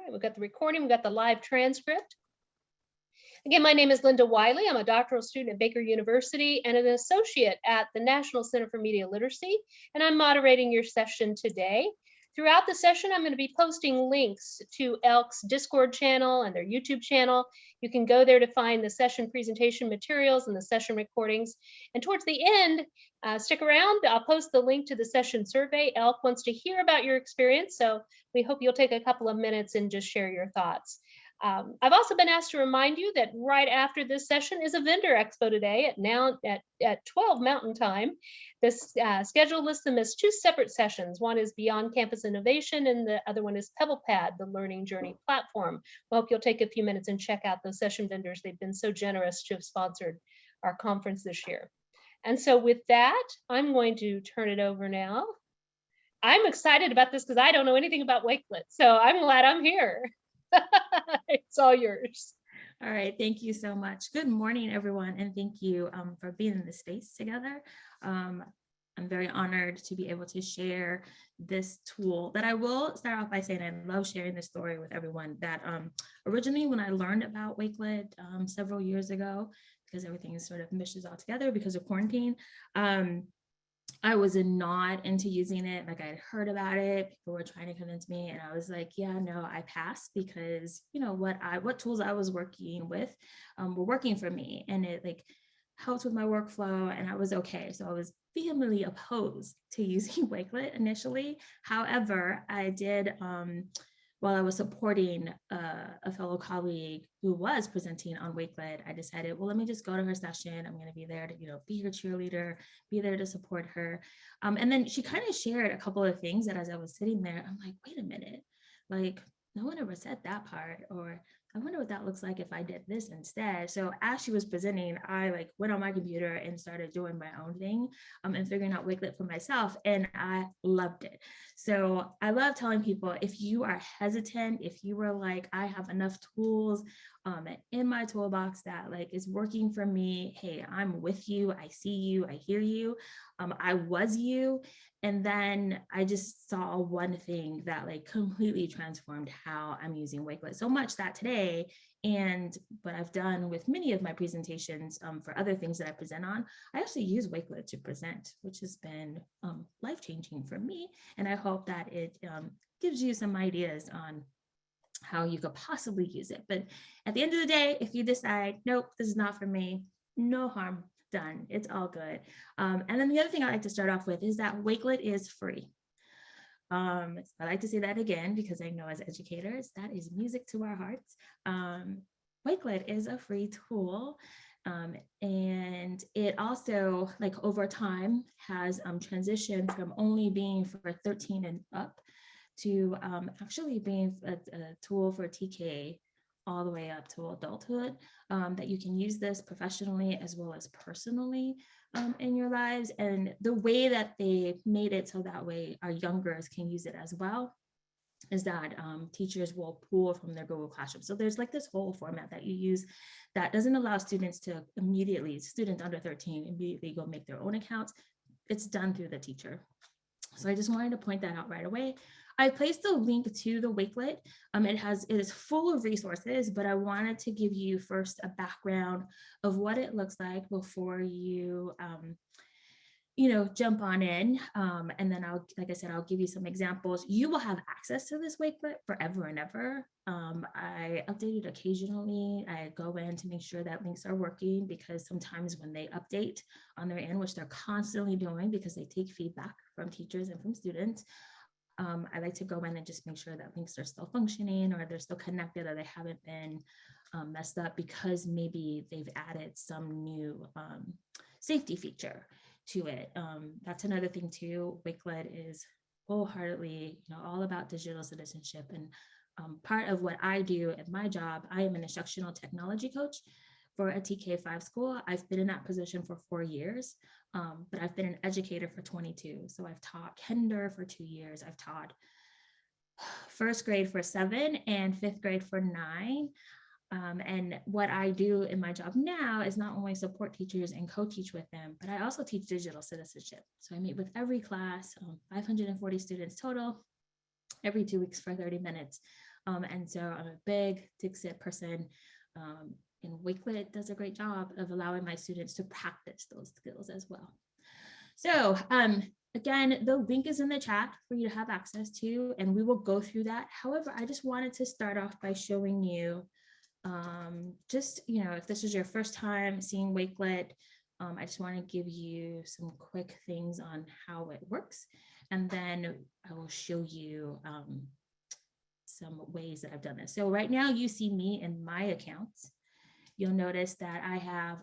right, we've got the recording, we've got the live transcript. Again, my name is Linda Wiley. I'm a doctoral student at Baker University and an associate at the National Center for Media Literacy, and I'm moderating your session today. Throughout the session, I'm going to be posting links to ELK's Discord channel and their YouTube channel. You can go there to find the session presentation materials and the session recordings. And towards the end, stick around. I'll post the link to the session survey. ELK wants to hear about your experience, so we hope you'll take a couple of minutes and just share your thoughts. I've also been asked to remind you that right after this session is a vendor expo today at 12 Mountain Time. This schedule lists them as two separate sessions. One is Beyond Campus Innovation, and the other one is PebblePad, the Learning Journey platform. I hope you'll take a few minutes and check out those session vendors. They've been so generous to have sponsored our conference this year. And so with that, I'm going to turn it over now. I'm excited about this because I don't know anything about Wakelet, so I'm glad I'm here. It's all yours. All right, thank you so much. Good morning, everyone, and thank you for being in this space together. I'm very honored to be able to share this tool that I will start off by saying I love sharing this story with everyone. That originally when I learned about Wakelet several years ago, because everything is sort of meshes all together because of quarantine, I was not into using it. Like, I had heard about it, people were trying to convince me, and I was like, yeah, no, I passed, because you know what tools I was working with were working for me, and it like helped with my workflow, and I was okay. So I was vehemently opposed to using Wakelet initially. However, I did while I was supporting a fellow colleague who was presenting on Wakelet, I decided, well, let me just go to her session. I'm going to be there to, be her cheerleader, be there to support her. And then she kind of shared a couple of things that as I was sitting there, I'm like, wait a minute, like no one ever said that part, or I wonder what that looks like if I did this instead. So as she was presenting, I like went on my computer and started doing my own thing and figuring out Wakelet for myself. And I loved it. So I love telling people, if you are hesitant, if you were like, I have enough tools in my toolbox that like is working for me, hey, I'm with you. I see you. I hear you. I was you. And then I just saw one thing that like completely transformed how I'm using Wakelet, so much that today, and what I've done with many of my presentations for other things that I present on, I actually use Wakelet to present, which has been life-changing for me. And I hope that it gives you some ideas on how you could possibly use it. But at the end of the day, if you decide, nope, this is not for me, no harm done. It's all good. And then the other thing I like to start off with is that Wakelet is free. I like to say that again, because I know as educators, that is music to our hearts. Wakelet is a free tool. And it also, like over time, has transitioned from only being for 13 and up to actually being a tool for TK all the way up to adulthood, that you can use this professionally as well as personally in your lives. And the way that they made it so that way our youngers can use it as well is that teachers will pull from their Google Classroom. So there's like this whole format that you use that doesn't allow students to immediately, students under 13, immediately go make their own accounts. It's done through the teacher. So I just wanted to point that out right away. I placed a link to the Wakelet. It is full of resources, but I wanted to give you first a background of what it looks like before you, jump on in. And then like I said, I'll give you some examples. You will have access to this Wakelet forever and ever. I update it occasionally. I go in to make sure that links are working, because sometimes when they update on their end, which they're constantly doing because they take feedback from teachers and from students, I like to go in and just make sure that links are still functioning, or they're still connected, or they haven't been messed up because maybe they've added some new safety feature to it. That's another thing too. Wakelet is wholeheartedly, all about digital citizenship. And part of what I do at my job, I am an instructional technology coach for a TK5 school. I've been in that position for 4 years, but I've been an educator for 22. So I've taught kinder for 2 years. I've taught first grade for 7 and fifth grade for 9. And what I do in my job now is not only support teachers and co-teach with them, but I also teach digital citizenship. So I meet with every class, 540 students total, every 2 weeks for 30 minutes. And so I'm a big Dixit person. And Wakelet does a great job of allowing my students to practice those skills as well. So again, the link is in the chat for you to have access to, and we will go through that. However, I just wanted to start off by showing you just, if this is your first time seeing Wakelet, I just want to give you some quick things on how it works. And then I will show you some ways that I've done this. So right now you see me in my accounts. You'll notice that I have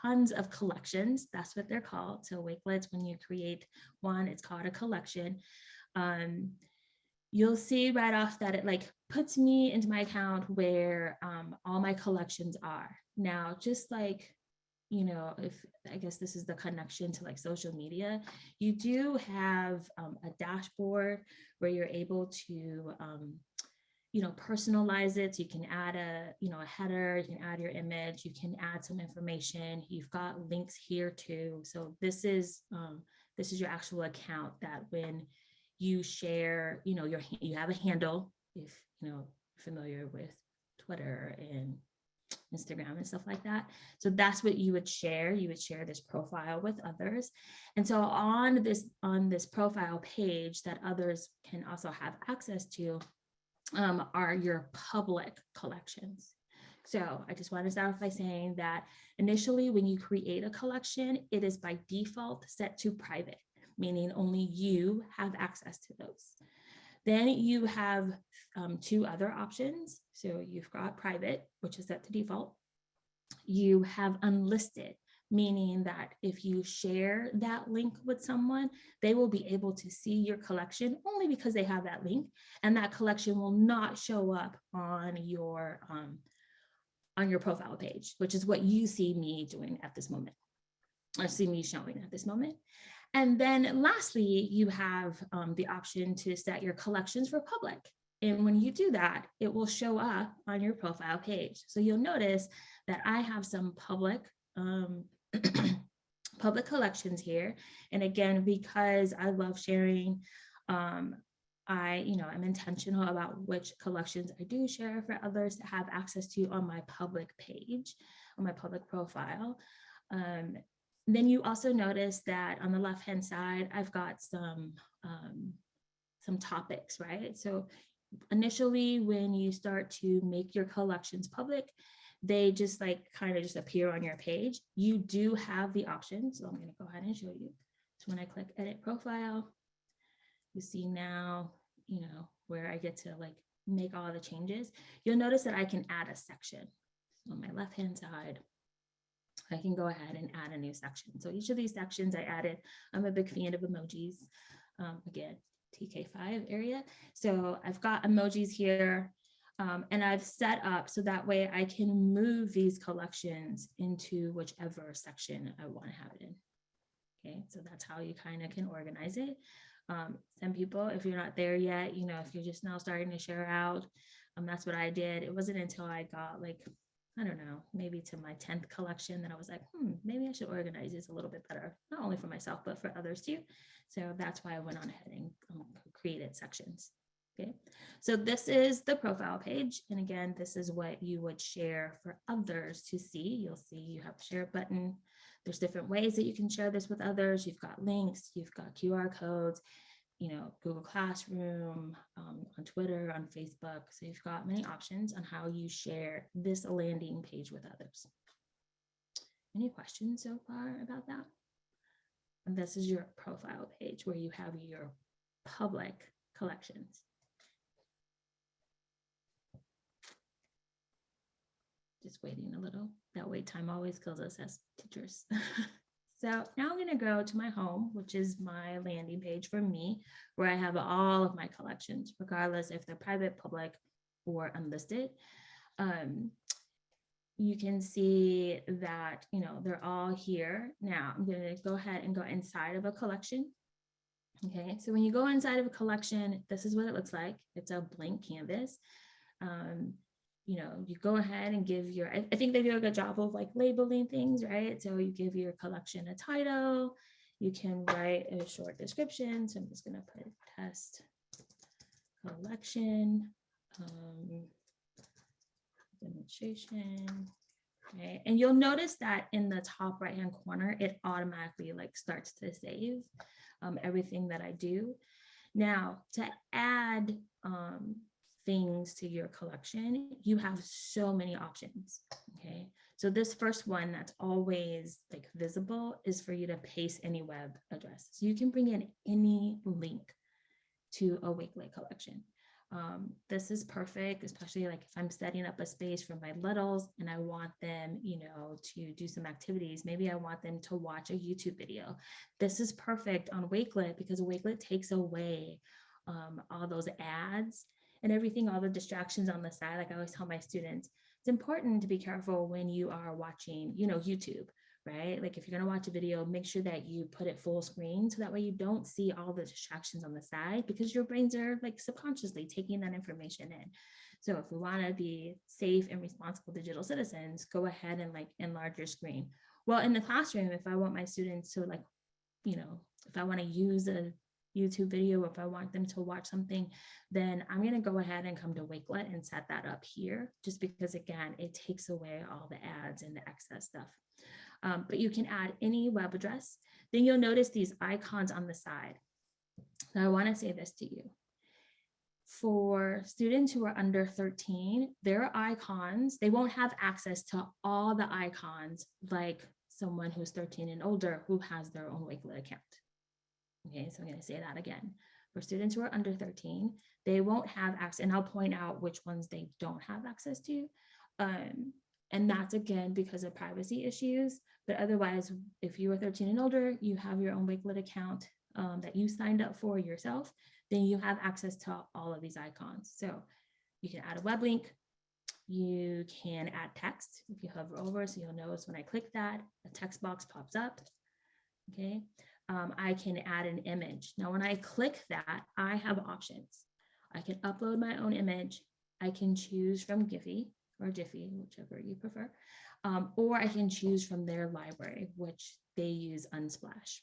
tons of collections. That's what they're called. So Wakelets, when you create one, it's called a collection. You'll see right off that it like puts me into my account where all my collections are. Now, just like, if I guess this is the connection to like social media, you do have a dashboard where you're able to personalize it. So you can add a header, you can add your image, you can add some information. You've got links here too. So this is your actual account that when you share, you have a handle, if familiar with Twitter and Instagram and stuff like that. So that's what you would share. You would share this profile with others. And so on this profile page that others can also have access to are your public collections. So I just want to start off by saying that initially when you create a collection, it is by default set to private, meaning only you have access to those. Then you have two other options. So you've got private, which is set to default. You have unlisted, meaning that if you share that link with someone, they will be able to see your collection only because they have that link, and that collection will not show up on your profile page, which is what you see me doing at this moment, or see me showing at this moment. And then lastly, you have the option to set your collections for public. And when you do that, it will show up on your profile page. So you'll notice that I have some public public collections here. And again, because I love sharing, I'm intentional about which collections I do share for others to have access to on my public page, on my public profile. Then you also notice that on the left-hand side, I've got some topics, right? So initially, when you start to make your collections public, they just kind of appear on your page. You do have the option. So I'm going to go ahead and show you. So when I click edit profile, you see now, where I get to make all the changes. You'll notice that I can add a section. So on my left-hand side, I can go ahead and add a new section. So each of these sections I added, I'm a big fan of emojis. Again, TK5 area. So I've got emojis here, and I've set up so that way I can move these collections into whichever section I want to have it in. Okay, so that's how you kind of can organize it. Some people, if you're not there yet, if you're just now starting to share out, that's what I did. It wasn't until I got I don't know, maybe to my 10th collection that I was like, maybe I should organize this a little bit better, not only for myself, but for others too. So that's why I went on ahead and created sections. Okay, so this is the profile page. And again, this is what you would share for others to see. You'll see you have the share button. There's different ways that you can share this with others. You've got links, you've got QR codes, Google Classroom, on Twitter, on Facebook. So you've got many options on how you share this landing page with others. Any questions so far about that? And this is your profile page where you have your public collections. Just waiting a little. That wait time always kills us as teachers. So now I'm going to go to my home, which is my landing page for me, where I have all of my collections, regardless if they're private, public, or unlisted. You can see that, they're all here. Now I'm going to go ahead and go inside of a collection. Okay, so when you go inside of a collection, this is what it looks like. It's a blank canvas. You go ahead and give I think they do a good job of labeling things, right? So you give your collection a title, you can write a short description. So I'm just going to put test collection. demonstration. Okay, and you'll notice that in the top right hand corner, it automatically like starts to save everything that I do. Now, to add things to your collection, you have so many options. Okay, so this first one that's always like visible is for you to paste any web address. So you can bring in any link to a Wakelet collection. This is perfect, especially like if I'm setting up a space for my littles and I want them, you know, to do some activities. Maybe I want them to watch a YouTube video. This is perfect on Wakelet because Wakelet takes away all those ads and everything, all the distractions on the side. Like I always tell my students, it's important to be careful when you are watching, you know, YouTube, right? Like if you're going to watch a video, make sure that you put it full screen so that way you don't see all the distractions on the side because your brains are like subconsciously taking that information in. So if we want to be safe and responsible digital citizens, go ahead and like enlarge your screen. Well, in the classroom, if I want my students to like, you know, if I want to use a YouTube video, if I want them to watch something, then I'm going to go ahead and come to Wakelet and set that up here, just because again, it takes away all the ads and the excess stuff. But you can add any web address. Then you'll notice these icons on the side. Now I want to say this to you. For students who are under 13, their icons, they won't have access to all the icons like someone who's 13 and older who has their own Wakelet account. Okay, so I'm going to say that again. For students who are under 13, they won't have access, and I'll point out which ones they don't have access to. And that's again because of privacy issues. But otherwise, if you are 13 and older, you have your own Wakelet account that you signed up for yourself, then you have access to all of these icons. So you can add a web link. You can add text if you hover over, so you'll notice when I click that, a text box pops up. Okay. I can add an image. Now, when I click that, I have options. I can upload my own image. I can choose from Giphy or Jiffy, whichever you prefer, or I can choose from their library, which they use Unsplash.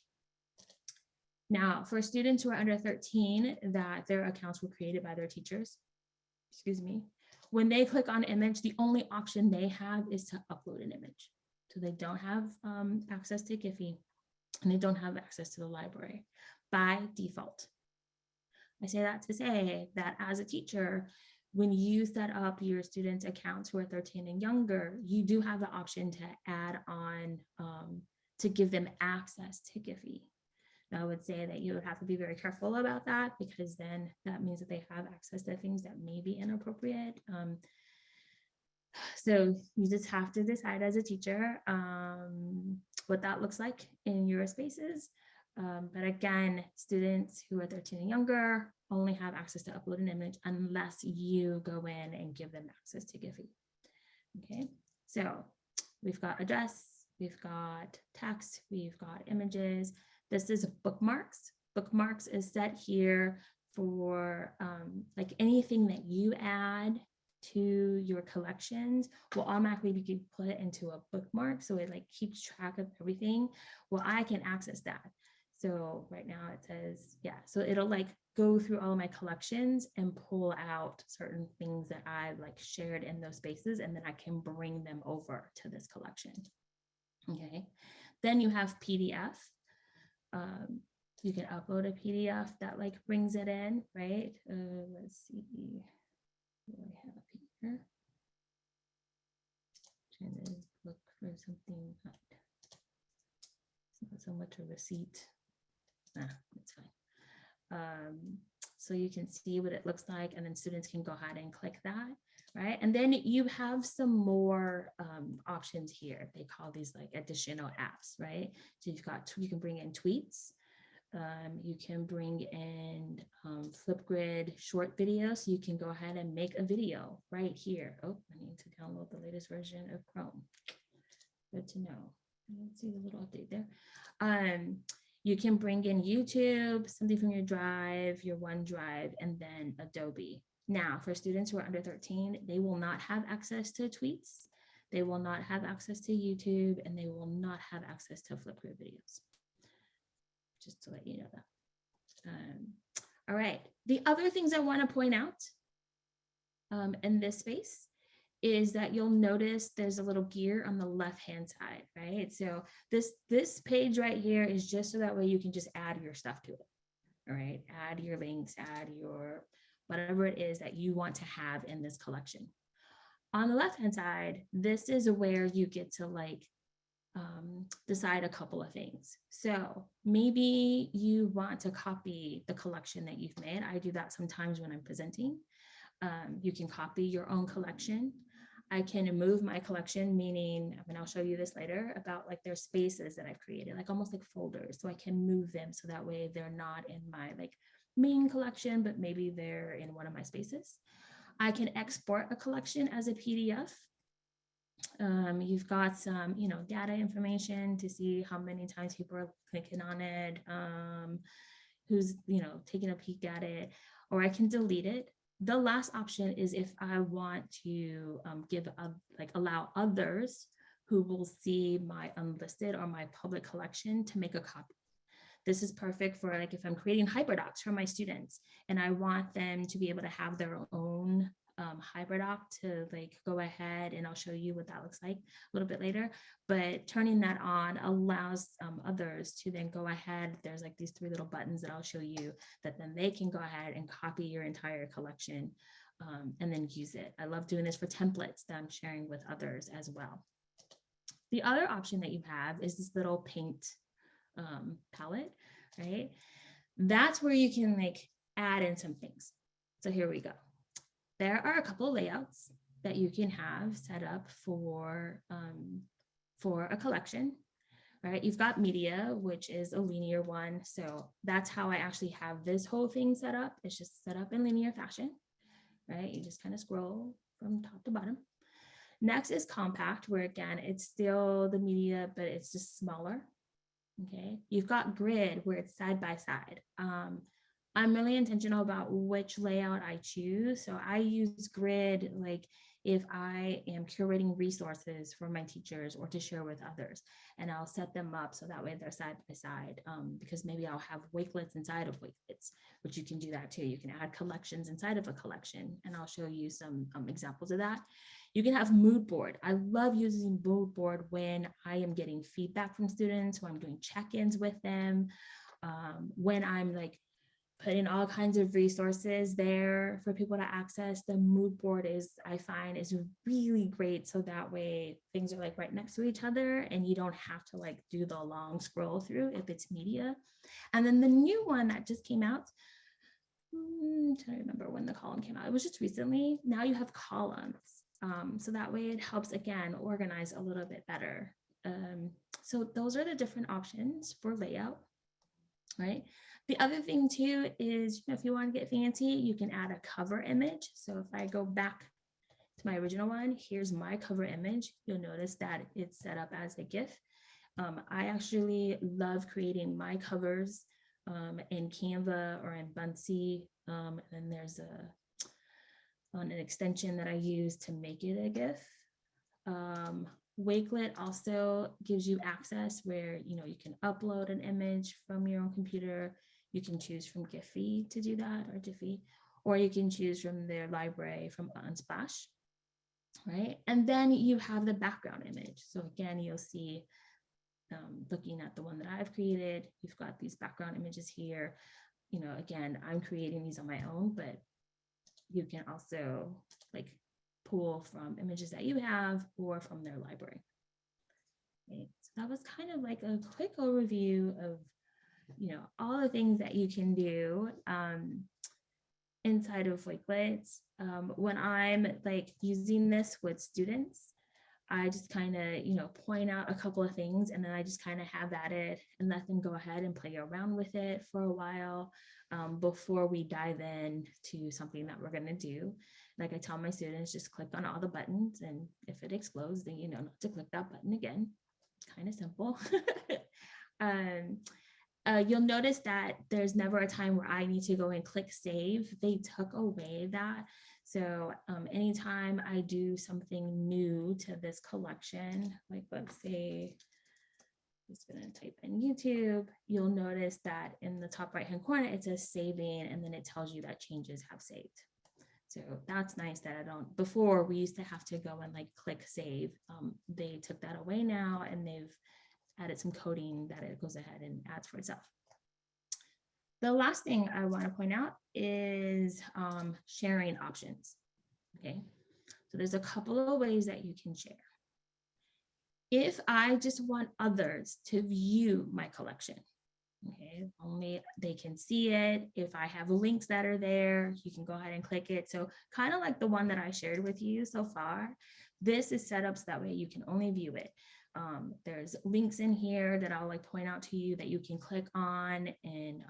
Now, for students who are under 13, that their accounts were created by their teachers, excuse me, when they click on image, the only option they have is to upload an image. So they don't have access to Giphy, and they don't have access to the library by default. I say that to say that as a teacher, when you set up your students' accounts who are 13 and younger, you do have the option to add on, to give them access to Giphy. Now, I would say that you would have to be very careful about that because then that means that they have access to things that may be inappropriate. So you just have to decide as a teacher what that looks like in your spaces. But again, students who are 13 and younger only have access to upload an image unless you go in and give them access to Giphy. Okay, so we've got address, we've got text, we've got images. This is bookmarks. Bookmarks is set here for like anything that you add to your collections will automatically be put into a bookmark. So it like keeps track of everything. Well, I can access that. So right now it says, yeah, so it'll like go through all of my collections and pull out certain things that I've like shared in those spaces, and then I can bring them over to this collection. Okay, then you have PDF. You can upload a PDF that like brings it in, right? Let's see what I have here. Trying to look for something. It's not so much a receipt. It's fine. So you can see what it looks like, and then students can go ahead and click that, right? And then you have some more options here. They call these like additional apps, right? So you've got, you can bring in tweets. You can bring in Flipgrid short videos. So you can go ahead and make a video right here. Oh, I need to download the latest version of Chrome. Good to know. Let's see the little update there. You can bring in YouTube, something from your Drive, your OneDrive, and then Adobe. Now, for students who are under 13, they will not have access to tweets. They will not have access to YouTube, and they will not have access to Flipgrid videos. Just to let you know that. All right. The other things I want to point out in this space is that you'll notice there's a little gear on the left-hand side, right? So this page right here is just so that way you can just add your stuff to it, all right? Add your links, add your whatever it is that you want to have in this collection. On the left-hand side, this is where you get to like decide a couple of things. So maybe you want to copy the collection that you've made. I do that sometimes when I'm presenting. You can copy your own collection. I can move my collection, meaning, I mean, I'll show you this later about like their spaces that I've created, like almost like folders. So I can move them so that way they're not in my like main collection, but maybe they're in one of my spaces. I can export a collection as a PDF. You've got some, data information to see how many times people are clicking on it, who's, taking a peek at it, or I can delete it. The last option is if I want to allow others who will see my unlisted or my public collection to make a copy. This is perfect for like if I'm creating hyperdocs for my students and I want them to be able to have their own hyperdoc to like go ahead, and I'll show you what that looks like a little bit later. But turning that on allows others to then go ahead. There's like these 3 little buttons that I'll show you that then they can go ahead and copy your entire collection and then use it. I love doing this for templates that I'm sharing with others as well. The other option that you have is this little paint palette, right? That's where you can like add in some things. So here we go. There are a couple of layouts that you can have set up for a collection, right? You've got media, which is a linear one. So that's how I actually have this whole thing set up. It's just set up in linear fashion, right? You just kind of scroll from top to bottom. Next is compact, where again, it's still the media, but it's just smaller. Okay, you've got grid where it's side by side. I'm really intentional about which layout I choose. So I use grid like if I am curating resources for my teachers or to share with others, and I'll set them up so that way they're side by side, because maybe I'll have wakelets inside of wakelets, which you can do that too. You can add collections inside of a collection, and I'll show you some examples of that. You can have mood board. I love using mood board when I am getting feedback from students, when I'm doing check-ins with them, when I'm like putting all kinds of resources there for people to access. The mood board I find is really great. So that way things are like right next to each other and you don't have to like do the long scroll through if it's media. And then the new one that just came out, I'm trying to remember when the column came out. It was just recently. Now you have columns. So that way it helps, again, organize a little bit better. So those are the different options for layout, right? The other thing too is, if you want to get fancy, you can add a cover image. So if I go back to my original one, here's my cover image. You'll notice that it's set up as a GIF. I actually love creating my covers in Canva or in Buncee. And then there's an extension that I use to make it a GIF. Wakelet also gives you access where you can upload an image from your own computer. You can choose from Giphy to do that, or Giphy, or you can choose from their library from Unsplash, right? And then you have the background image. So again, you'll see, looking at the one that I've created, you've got these background images here. Again, I'm creating these on my own, but you can also like pull from images that you have or from their library. Okay. So that was kind of like a quick overview of all the things that you can do inside of Wakelet. When I'm like using this with students, I just kind of point out a couple of things, and then I just kind of have at it and let them go ahead and play around with it for a while before we dive in to something that we're going to do. Like I tell my students, just click on all the buttons, and if it explodes, then not to click that button again. Kind of simple. You'll notice that there's never a time where I need to go and click save. They took away that. So anytime I do something new to this collection, like let's say, I'm just gonna type in YouTube, you'll notice that in the top right-hand corner, it says saving, and then it tells you that changes have saved. So that's nice that I don't, before we used to have to go and like click save. They took that away now, and they've added some coding that it goes ahead and adds for itself. The last thing I want to point out is sharing options. Okay, so there's a couple of ways that you can share. If I just want others to view my collection, okay, only they can see it. If I have links that are there, you can go ahead and click it. So kind of like the one that I shared with you so far, this is set up so that way you can only view it. There's links in here that I'll like point out to you that you can click on and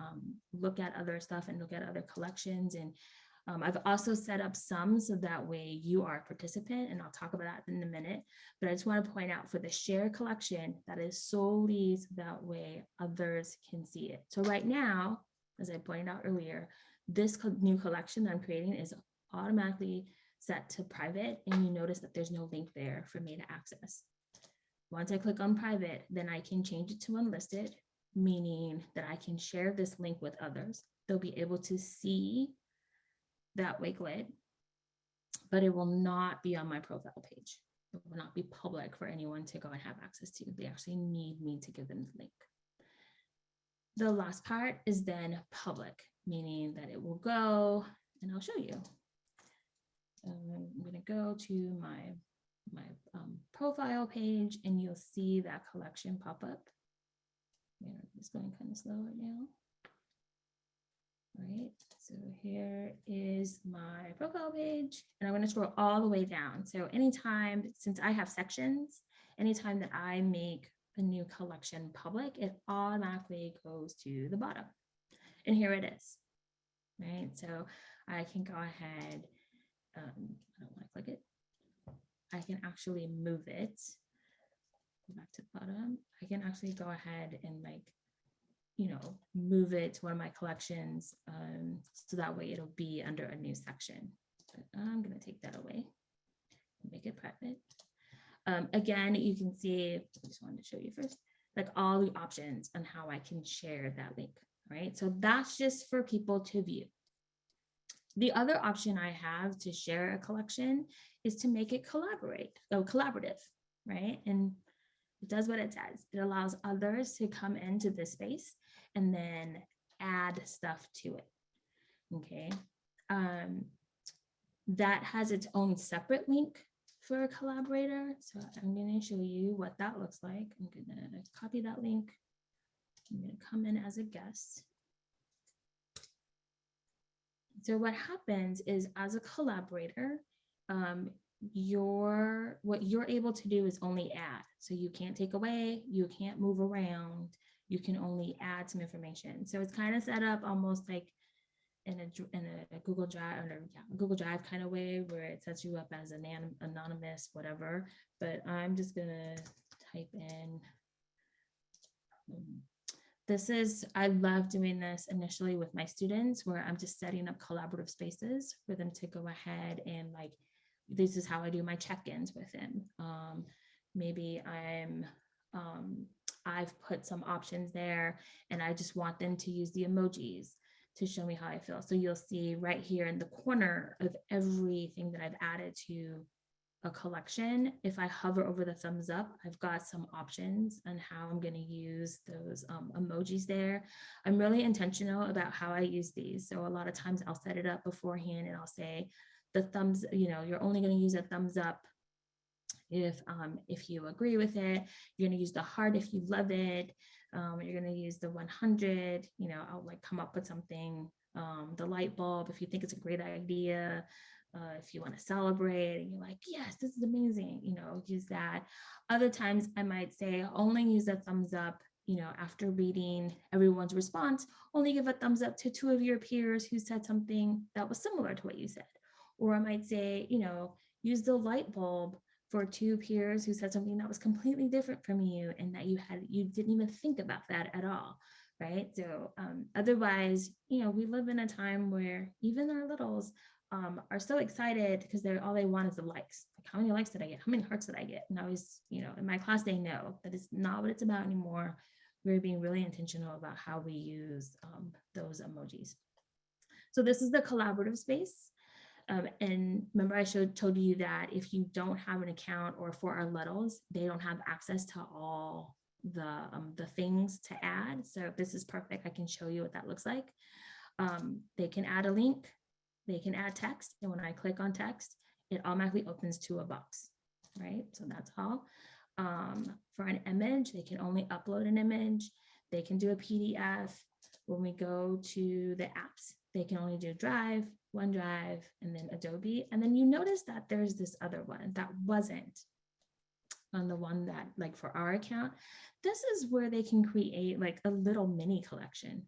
look at other stuff and look at other collections. And I've also set up some so that way you are a participant, and I'll talk about that in a minute. But I just want to point out for the share collection, that is solely so that way others can see it. So right now, as I pointed out earlier, this new collection that I'm creating is automatically set to private, and you notice that there's no link there for me to access. Once I click on private, then I can change it to unlisted, meaning that I can share this link with others. They'll be able to see that Wakelet, but it will not be on my profile page. It will not be public for anyone to go and have access to. They actually need me to give them the link. The last part is then public, meaning that it will go, and I'll show you. I'm going to go to my profile page, and you'll see that collection pop up. It's going kind of slow right now. All right, so here is my profile page, and I'm going to scroll all the way down. So anytime, since I have sections, anytime that I make a new collection public, it automatically goes to the bottom. And here it is, right? So I can go ahead, I don't want to click it. I can actually move it. Go back to the bottom. I can actually go ahead and like, move it to one of my collections, so that way it'll be under a new section. But I'm going to take that away and make it private. Again, you can see, I just wanted to show you first, like all the options on how I can share that link, right? So that's just for people to view. The other option I have to share a collection is to make it collaborative, right? And it does what it says. It allows others to come into this space and then add stuff to it, okay? That has its own separate link for a collaborator. So I'm gonna show you what that looks like. I'm gonna copy that link. I'm gonna come in as a guest. So what happens is, as a collaborator, what you're able to do is only add. So you can't take away, you can't move around, you can only add some information. So it's kind of set up almost like in a Google Drive, or Google Drive kind of way, where it sets you up as an anonymous, whatever. But I'm just gonna type in. I love doing this initially with my students, where I'm just setting up collaborative spaces for them to go ahead and like, this is how I do my check-ins with them. Maybe I've put some options there, and I just want them to use the emojis to show me how I feel. So you'll see right here in the corner of everything that I've added to a collection, if I hover over the thumbs up, I've got some options on how I'm going to use those emojis there. I'm really intentional about how I use these. So a lot of times I'll set it up beforehand, and I'll say the thumbs, you're only going to use a thumbs up if you agree with it. You're going to use the heart if you love it. You're going to use the 100. I'll like come up with something. The light bulb, if you think it's a great idea. If you want to celebrate and you're like, yes, this is amazing, use that. Other times I might say only use a thumbs up, after reading everyone's response, only give a thumbs up to 2 of your peers who said something that was similar to what you said. Or I might say, use the light bulb for 2 peers who said something that was completely different from you, and that you didn't even think about that at all. Right. So otherwise, we live in a time where even our littles are so excited because all they want is the likes. Like, how many likes did I get? How many hearts did I get? And I always, in my class, they know that it's not what it's about anymore. We're being really intentional about how we use those emojis. So this is the collaborative space. And remember I told you that if you don't have an account, or for our littles, they don't have access to all the things to add. So this is perfect. I can show you what that looks like. They can add a link, they can add text. And when I click on text, it automatically opens to a box, right? So that's all. For an image, they can only upload an image. They can do a PDF. When we go to the apps, they can only do Drive, OneDrive, and then Adobe. And then you notice that there's this other one that wasn't on the one that, like, for our account. This is where they can create like a little mini collection.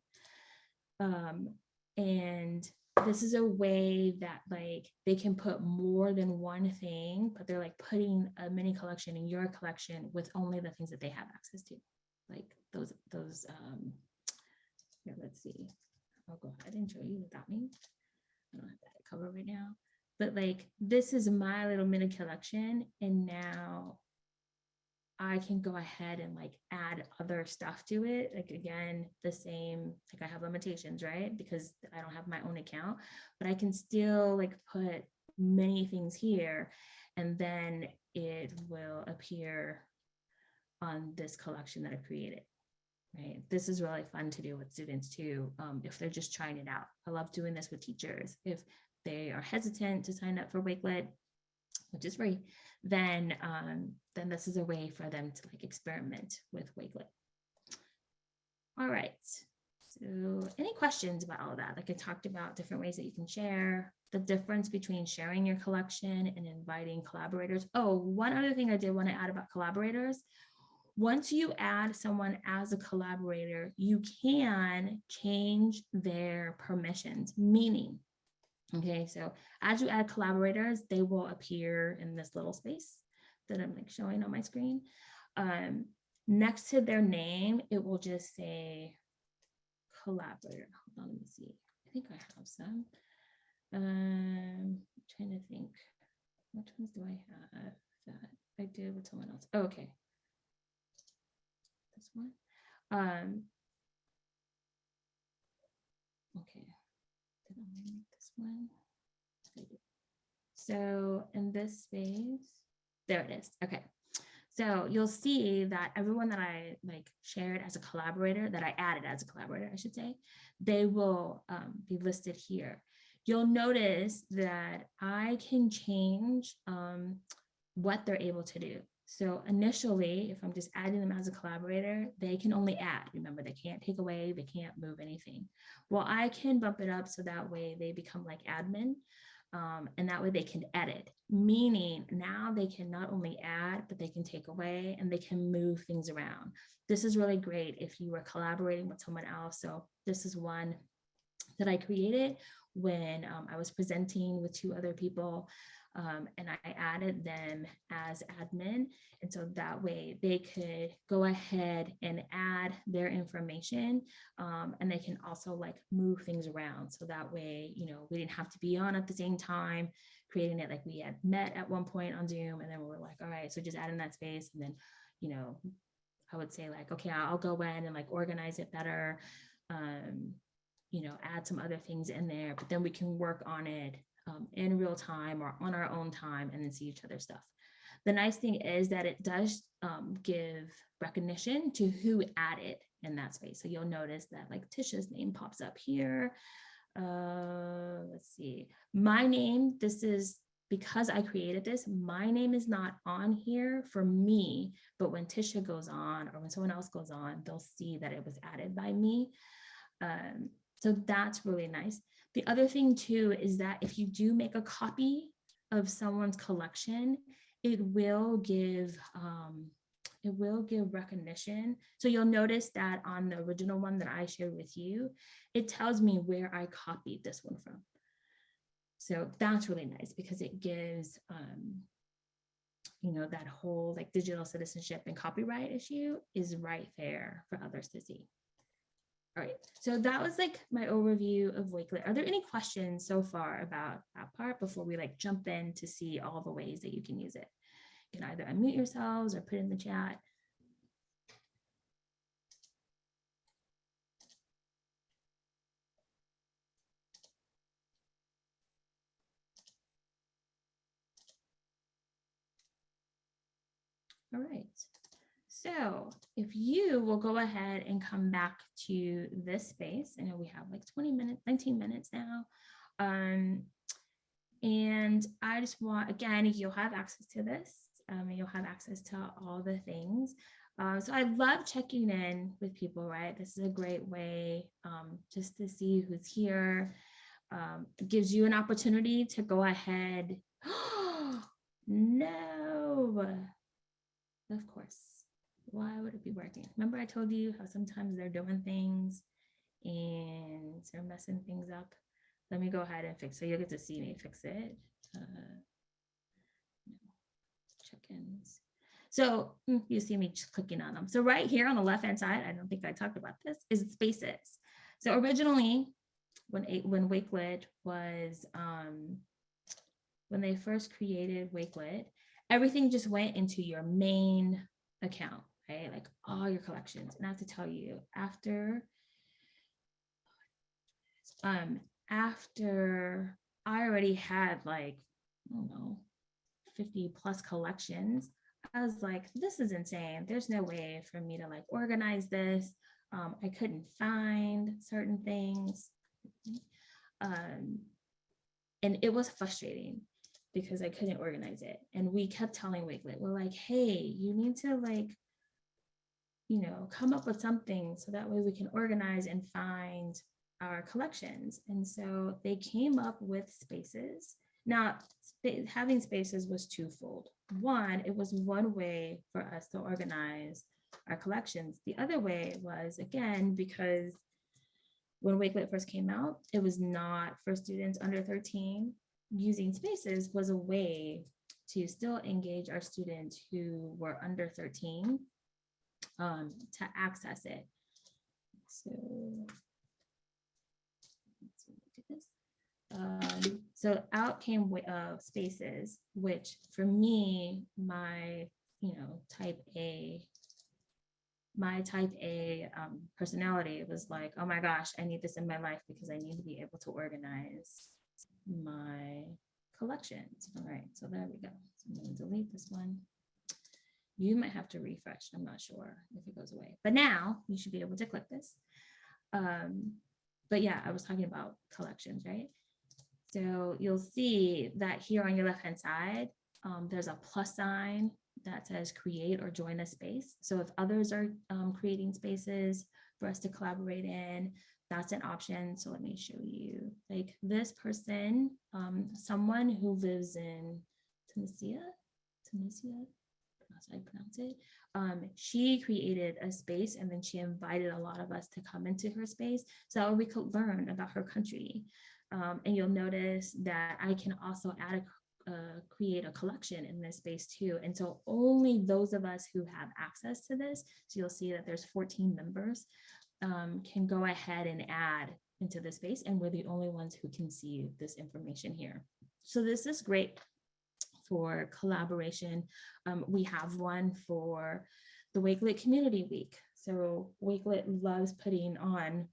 And this is a way that like they can put more than one thing, but they're like putting a mini collection in your collection with only the things that they have access to. Like those here, let's see. I'll go ahead and show you what that means. I don't have that covered right now, but like this is my little mini collection, and now I can go ahead and like add other stuff to it. Like again, the same, like I have limitations, right? Because I don't have my own account, but I can still like put many things here, and then it will appear on this collection that I created. Right. This is really fun to do with students too, if they're just trying it out. I love doing this with teachers. If they are hesitant to sign up for Wakelet, which is free, then this is a way for them to like experiment with Wakelet. All right. So any questions about all of that? Like I talked about different ways that you can share, the difference between sharing your collection and inviting collaborators. Oh, one other thing I did want to add about collaborators. Once you add someone as a collaborator, you can change their permissions, meaning, okay, so as you add collaborators, they will appear in this little space that I'm like showing on my screen. Next to their name, it will just say collaborator. Hold on, let me see. I think I have some. I'm trying to think, which ones do I have that I did with someone else? Oh, okay. This one. Okay. Did I make this one? So in this space, there it is. Okay. So you'll see that everyone that I like shared as a collaborator, that I added as a collaborator, I should say, they will be listed here. You'll notice that I can change what they're able to do. So initially, if I'm just adding them as a collaborator, they can only add. Remember, they can't take away, they can't move anything. Well, I can bump it up so that way they become like admin. And that way they can edit, meaning now they can not only add, but they can take away and they can move things around. This is really great if you were collaborating with someone else. So this is one that I created when I was presenting with two other people. And I added them as admin. And so that way they could go ahead and add their information. And they can also like move things around. So that way, you know, we didn't have to be on at the same time creating it. Like we had met at one point on Zoom, and then we were like, all right, so just add in that space. And then, you know, I would say like, okay, I'll go in and like organize it better. You know, add some other things in there, but then we can work on it in real time or on our own time and then see each other's stuff. The nice thing is that it does give recognition to who added in that space. So you'll notice that like Tisha's name pops up here. Let's see, my name, this is because I created this, my name is not on here for me, but when Tisha goes on or when someone else goes on, they'll see that it was added by me. So that's really nice. The other thing too is that if you do make a copy of someone's collection, it will give recognition. So you'll notice that on the original one that I shared with you, it tells me where I copied this one from. So that's really nice because it gives you know, that whole like digital citizenship and copyright issue is right there for others to see. All right, so that was like my overview of Wakelet. Are there any questions so far about that part before we like jump in to see all the ways that you can use it? You can either unmute yourselves or put in the chat. All right. So if you will go ahead and come back to this space, I know we have like 20 minutes, 19 minutes now. And I just want, again, you'll have access to this. You'll have access to all the things. So I love checking in with people, right? This is a great way just to see who's here. It gives you an opportunity to go ahead. No, of course. Why would it be working? Remember I told you how sometimes they're doing things and they're messing things up. Let me go ahead and fix it. So you'll get to see me fix it. Check-ins. So you see me clicking on them. So right here on the left-hand side, I don't think I talked about this, is spaces. So originally, when Wakelet was, when they first created Wakelet, everything just went into your main account, right? Like all your collections. And I have to tell you, after I already had like, I don't know, 50 plus collections, I was like, this is insane. There's no way for me to like organize this. I couldn't find certain things. And it was frustrating because I couldn't organize it. And we kept telling Wakelet, we're like, hey, you need to like, come up with something so that way we can organize and find our collections. And so they came up with spaces. Now, having spaces was twofold. One, it was one way for us to organize our collections. The other way was, again, because when Wakelet first came out, it was not for students under 13. Using spaces was a way to still engage our students who were under 13 to access it. So let's look at this. So out came spaces, which for me, my type A personality was like, oh my gosh, I need this in my life because I need to be able to organize my collections. All right, so there we go. So I'm going to delete this one. You might have to refresh. I'm not sure if it goes away, but now you should be able to click this. But yeah, I was talking about collections, right? So you'll see that here on your left-hand side, there's a plus sign that says create or join a space. So if others are creating spaces for us to collaborate in, that's an option. So let me show you, like this person, someone who lives in Tunisia, that's how I pronounce it. She created a space and then she invited a lot of us to come into her space so we could learn about her country. And you'll notice that I can also add create a collection in this space too. And so only those of us who have access to this, so you'll see that there's 14 members, can go ahead and add into the space. And we're the only ones who can see this information here. So this is great for collaboration. We have one for the Wakelet Community Week. So Wakelet loves putting on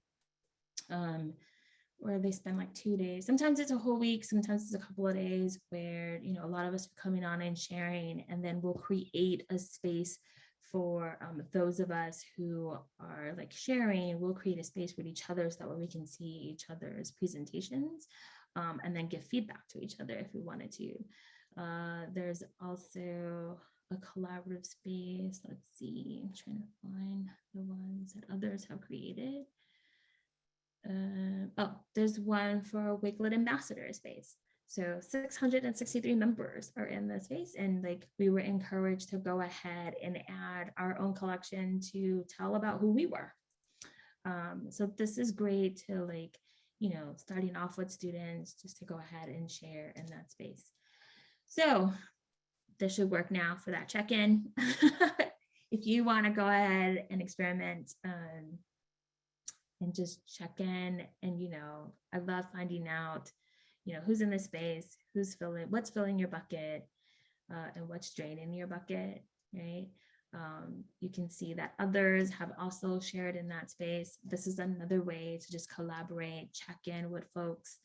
where they spend like 2 days. Sometimes it's a whole week, sometimes it's a couple of days where, a lot of us are coming on and sharing, and then we'll create a space for those of us who are like sharing. We'll create a space with each other so that way we can see each other's presentations and then give feedback to each other if we wanted to. There's also a collaborative space. Let's see, I'm trying to find the ones that others have created. There's one for Wakelet Ambassador space. So 663 members are in the space, and like we were encouraged to go ahead and add our own collection to tell about who we were. So this is great to like, starting off with students just to go ahead and share in that space. So this should work now for that check-in. If you want to go ahead and experiment and just check in, and I love finding out who's in the space, what's filling your bucket, and what's draining your bucket, right? You can see that others have also shared in that space. This is another way to just collaborate, check in with folks.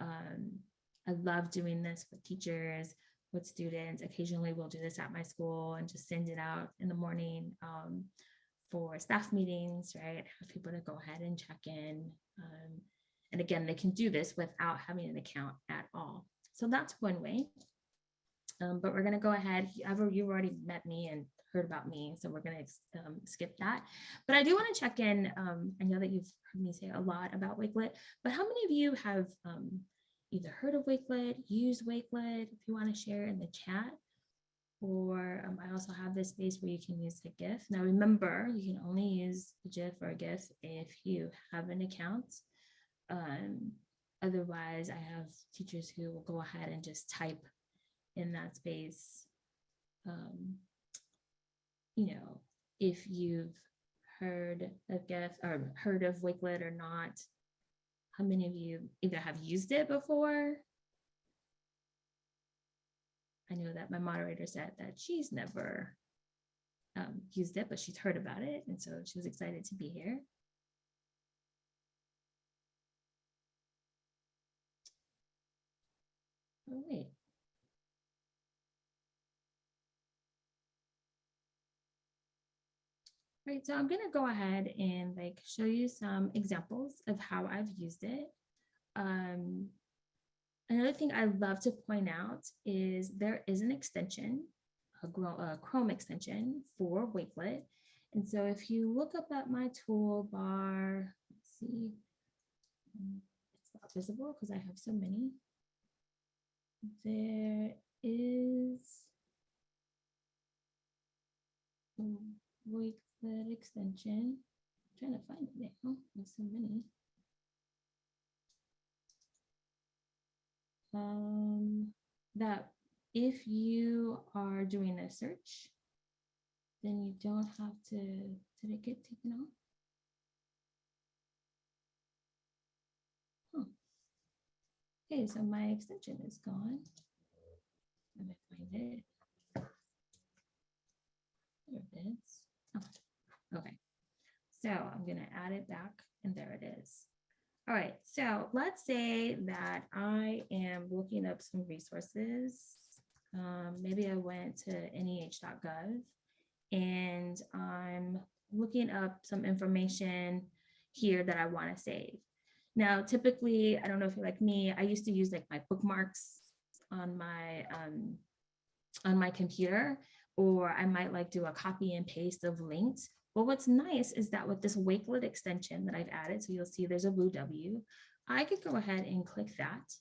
I love doing this with teachers with students. Occasionally we'll do this at my school and just send it out in the morning for staff meetings, right? Have people to go ahead and check in. And again, they can do this without having an account at all. So that's one way. But we're going to go ahead. You've already met me and heard about me, so we're going to skip that. But I do want to check in. I know that you've heard me say a lot about Wakelet, but how many of you have either heard of Wakelet, used Wakelet? If you want to share in the chat, or I also have this space where you can use the GIF. Now remember, you can only use a GIF or a GIF if you have an account. Otherwise, I have teachers who will go ahead and just type in that space, if you've heard of GIF or heard of Wakelet or not. How many of you either have used it before? I know that my moderator said that she's never used it, but she's heard about it, and so she was excited to be here. Oh, wait. Right, so I'm gonna go ahead and show you some examples of how I've used it. Another thing I love to point out is there is an extension, a Chrome extension for Wakelet. And so if you look up at my toolbar, let's see, it's not visible because I have so many. There is a Wakelet extension. I'm trying to find it now. There's so many. That if you are doing a search, then you don't have to, did it get taken off? Huh. Okay, so my extension is gone. Let me find it. There it is. Oh, okay, so I'm gonna add it back, and there it is. All right, so let's say that I am looking up some resources. Maybe I went to NEH.gov and I'm looking up some information here that I want to save. Now, typically, I don't know if you're like me, I used to use my bookmarks on my computer, or I might do a copy and paste of links. But what's nice is that with this Wakelet extension that I've added, so you'll see there's a blue W, I could go ahead and click that.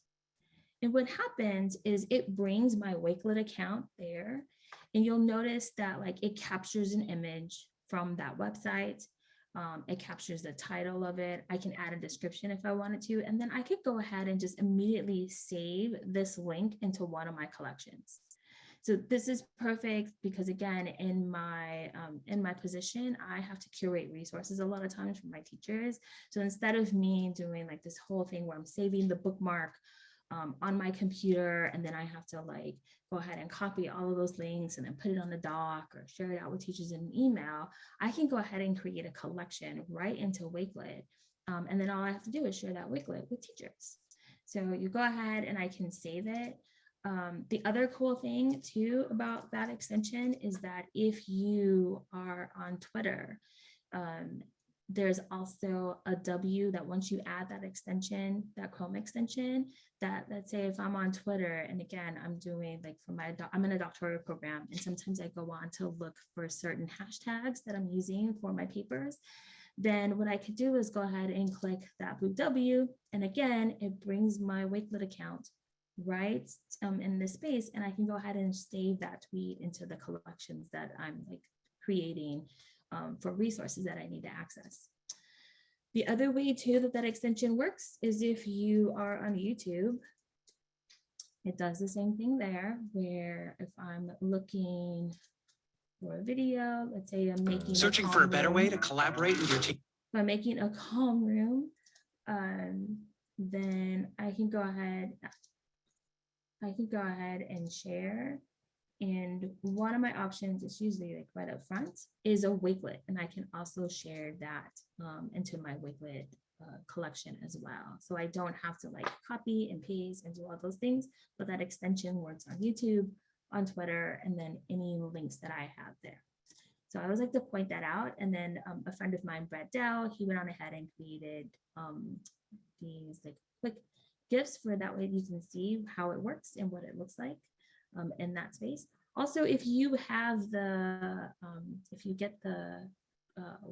And what happens is it brings my Wakelet account there. And you'll notice that it captures an image from that website. It captures the title of it. I can add a description if I wanted to. And then I could go ahead and just immediately save this link into one of my collections. So this is perfect because, again, in my position, I have to curate resources a lot of times for my teachers. So instead of me doing this whole thing where I'm saving the bookmark on my computer, and then I have to go ahead and copy all of those links and then put it on the doc or share it out with teachers in an email, I can go ahead and create a collection right into Wakelet. And then all I have to do is share that Wakelet with teachers. So you go ahead and I can save it. The other cool thing too about that extension is that if you are on Twitter, there's also a W that once you add that extension, that Chrome extension, that let's say if I'm on Twitter, and again, I'm doing I'm in a doctoral program, and sometimes I go on to look for certain hashtags that I'm using for my papers, then what I could do is go ahead and click that blue W. And again, it brings my Wakelet account right in this space, and I can go ahead and save that tweet into the collections that I'm creating for resources that I need to access. The other way too that extension works is if you are on YouTube, it does the same thing there, where if I'm looking for a video, let's say I'm making searching for a better way to collaborate with your team. If I'm making a calm room, then I can go ahead and share. And one of my options is usually right up front is a Wakelet, and I can also share that into my Wakelet collection as well. So I don't have to like copy and paste and do all those things, but that extension works on YouTube, on Twitter, and then any links that I have there. So I always like to point that out. And then a friend of mine, Brett Dow, he went on ahead and created these like quick GIFs for that way you can see how it works and what it looks like in that space. Also, if you have if you get the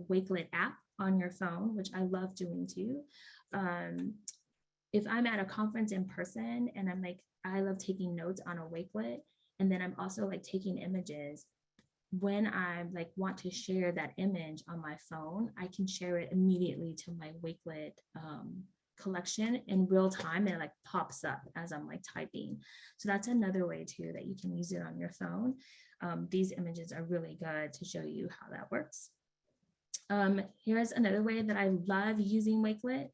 Wakelet app on your phone, which I love doing too. If I'm at a conference in person and I'm like, I love taking notes on a Wakelet, and then I'm also like taking images. When I like want to share that image on my phone, I can share it immediately to my Wakelet collection in real time, and it like pops up as I'm like typing. So that's another way too that you can use it on your phone. These images are really good to show you how that works. Here's another way that I love using Wakelet.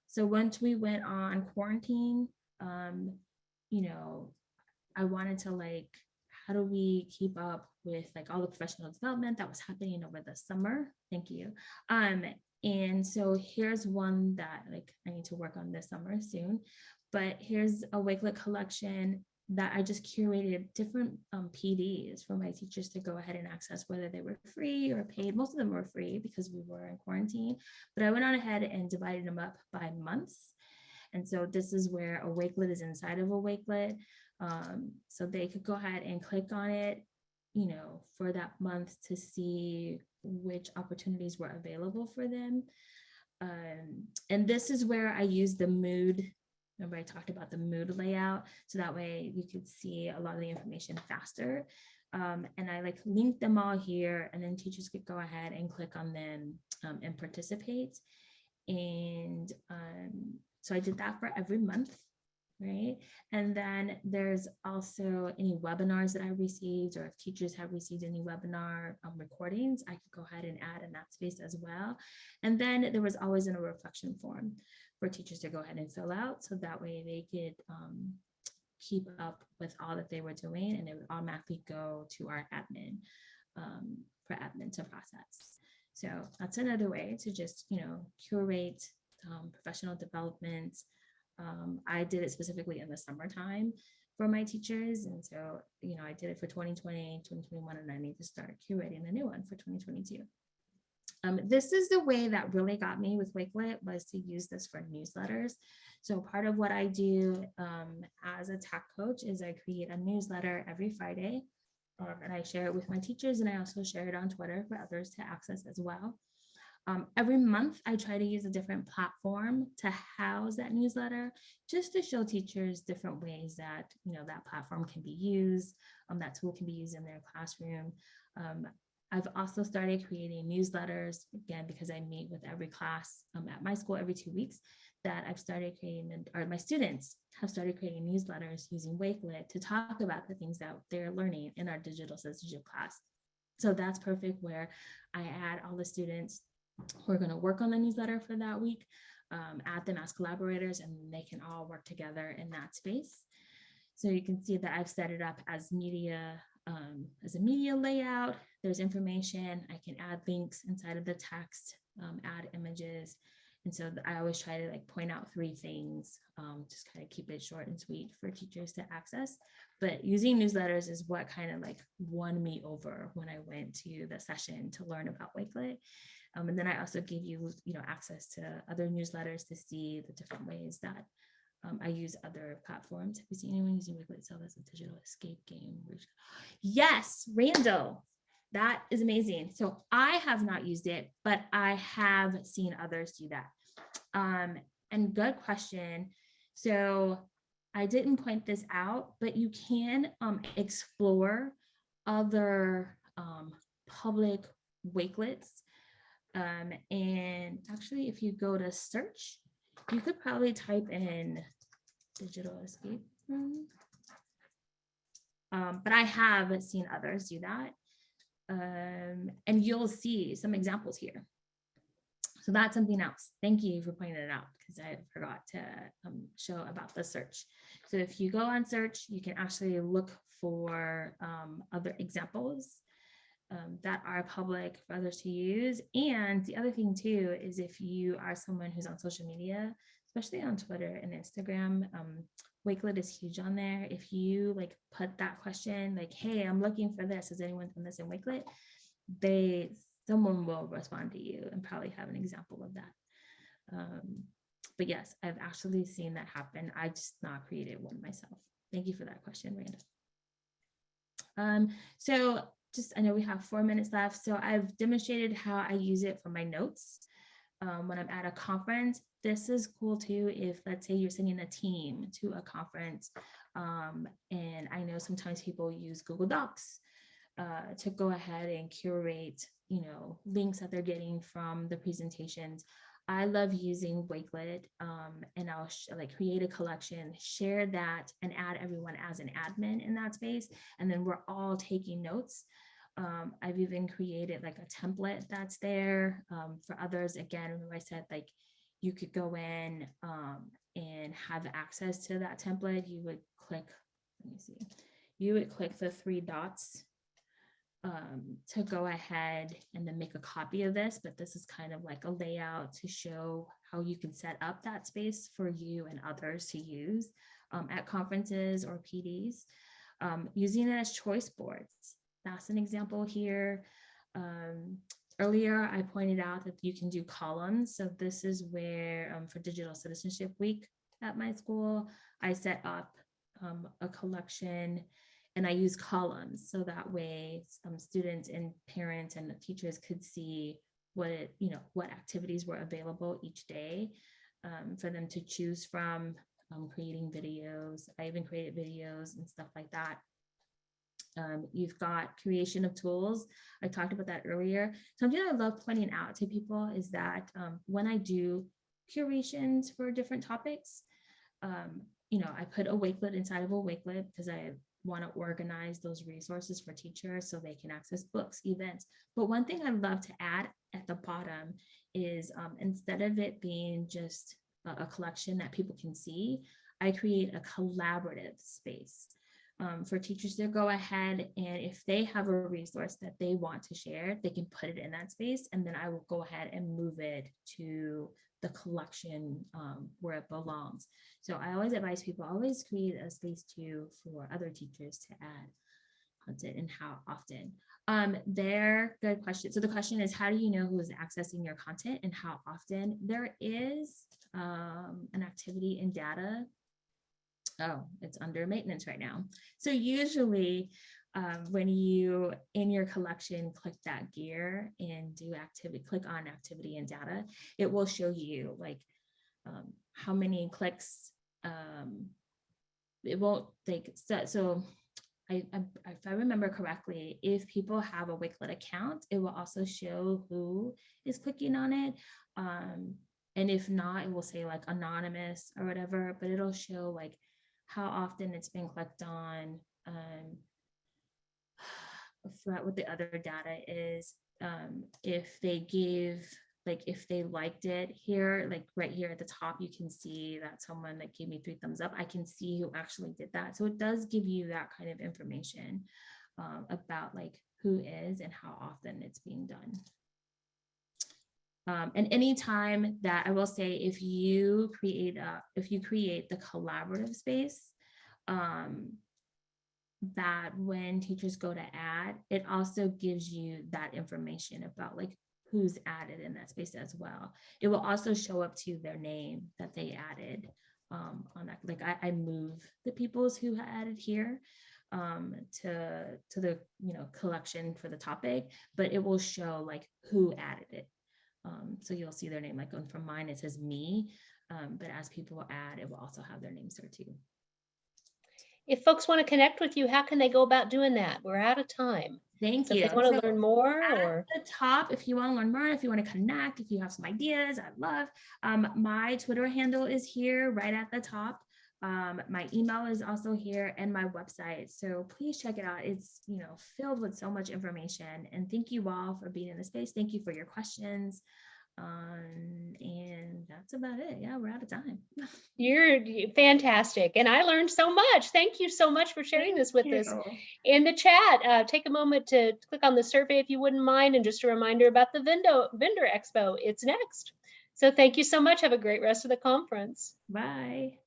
So once we went on quarantine, you know, I wanted to like, how do we keep up with like all the professional development that was happening over the summer? Thank you. And so here's one that like I need to work on this summer soon, but here's a Wakelet collection that I just curated different PDs for my teachers to go ahead and access, whether they were free or paid. Most of them were free because we were in quarantine, but I went on ahead and divided them up by months. And so this is where a Wakelet is inside of a Wakelet. So they could go ahead and click on it, you know, for that month to see which opportunities were available for them. And this is where I use the mood. Remember I talked about the mood layout. So that way you could see a lot of the information faster. And I like link them all here, and then teachers could go ahead and click on them and participate. And so I did that for every month. Right. And then there's also any webinars that I received, or if teachers have received any webinar recordings, I could go ahead and add in that space as well. And then there was always a reflection form for teachers to go ahead and fill out. So that way they could keep up with all that they were doing, and it would automatically go to our admin for admin to process. So that's another way to just, you know, curate professional development. I did it specifically in the summertime for my teachers. And so, you know, I did it for 2020, 2021, and I need to start curating a new one for 2022. This is the way that really got me with Wakelet, was to use this for newsletters. So part of what I do as a TAC coach is I create a newsletter every Friday, and I share it with my teachers, and I also share it on Twitter for others to access as well. Every month, I try to use a different platform to house that newsletter, just to show teachers different ways that, you know, that platform can be used, that tool can be used in their classroom. I've also started creating newsletters, again, because I meet with every class at my school every 2 weeks, that I've started creating, or my students have started creating newsletters using Wakelet to talk about the things that they're learning in our digital citizenship class. So that's perfect, where I add all the students who are going to work on the newsletter for that week, add them as collaborators, and they can all work together in that space. So you can see that I've set it up as media, as a media layout. There's information. I can add links inside of the text, add images. And so I always try to like point out 3 things, just kind of keep it short and sweet for teachers to access. But using newsletters is what kind of like won me over when I went to the session to learn about Wakelet. And then I also give you, you know, access to other newsletters to see the different ways that I use other platforms. Have you seen anyone using Wakelet itself as a digital escape game? Yes, Randall, that is amazing. So I have not used it, but I have seen others do that. And good question. So I didn't point this out, but you can explore other public Wakelets. And actually, if you go to search, you could probably type in digital escape room. But I have seen others do that. And you'll see some examples here. So that's something else. Thank you for pointing it out, because I forgot to show about the search. So if you go on search, you can actually look for other examples. that are public for others to use. And the other thing too is if you are someone who's on social media, especially on Twitter and Instagram, Wakelet is huge on there. If you like put that question like, hey, I'm looking for this, has anyone done this in Wakelet? Someone will respond to you and probably have an example of that. But yes, I've actually seen that happen. I just not created one myself. Thank you for that question, Randa. So just, I know we have 4 minutes left. So I've demonstrated how I use it for my notes. When I'm at a conference, this is cool too. If let's say you're sending a team to a conference, and I know sometimes people use Google Docs to go ahead and curate, links that they're getting from the presentations. I love using Wakelet, and I'll create a collection, share that, and add everyone as an admin in that space. And then we're all taking notes. I've even created like a template that's there for others. Again, remember I said like you could go in and have access to that template. You would click, you would click the 3 dots to go ahead and then make a copy of this, but this is kind of like a layout to show how you can set up that space for you and others to use at conferences or PDs. Using it as choice boards. That's an example here. Earlier, I pointed out that you can do columns. So this is where for Digital Citizenship Week at my school, I set up a collection and I use columns. So that way students and parents and teachers could see what activities were available each day for them to choose from, creating videos. I even created videos and stuff like that. You've got creation of tools. I talked about that earlier. Something I love pointing out to people is that when I do curations for different topics, I put a Wakelet inside of a Wakelet because I want to organize those resources for teachers so they can access books, events. But one thing I love to add at the bottom is instead of it being just a collection that people can see, I create a collaborative space for teachers to go ahead, and if they have a resource that they want to share, they can put it in that space, and then I will go ahead and move it to the collection where it belongs. So I always advise people, always create a space too for other teachers to add content and how often. Good question. So the question is, how do you know who is accessing your content and how often? There is an activity in data. Oh, it's under maintenance right now. So usually when you in your collection click that gear and do activity, click on activity and data, it will show you like how many clicks. It won't take so if I remember correctly, if people have a Wakelet account, it will also show who is clicking on it. And if not, it will say like anonymous or whatever, but it'll show like how often it's been clicked on. I forgot what the other data is. If they gave, like if they liked it here, like right here at the top, you can see that someone that gave me 3 thumbs up. I can see who actually did that. So it does give you that kind of information about like who is and how often it's being done. And anytime that I will say, if you create the collaborative space, that when teachers go to add, it also gives you that information about like who's added in that space as well. It will also show up to their name that they added on that. Like I move the peoples who added here to the collection for the topic, but it will show like who added it. So you'll see their name, like on from mine, it says me, but as people add, it will also have their names there too. If folks want to connect with you, how can they go about doing that? We're out of time. Thank So you. if they want to learn more, at or the top, if you want to learn more, if you want to connect, if you have some ideas, I'd love. My Twitter handle is here right at the top. My email is also here and my website. So please check it out. It's filled with so much information. And thank you all for being in the space. Thank you for your questions. And that's about it. Yeah, we're out of time. You're fantastic. And I learned so much. Thank you so much for sharing this with us. In the chat, take a moment to click on the survey if you wouldn't mind. And just a reminder about the Vendor Expo. It's next. So thank you so much. Have a great rest of the conference. Bye.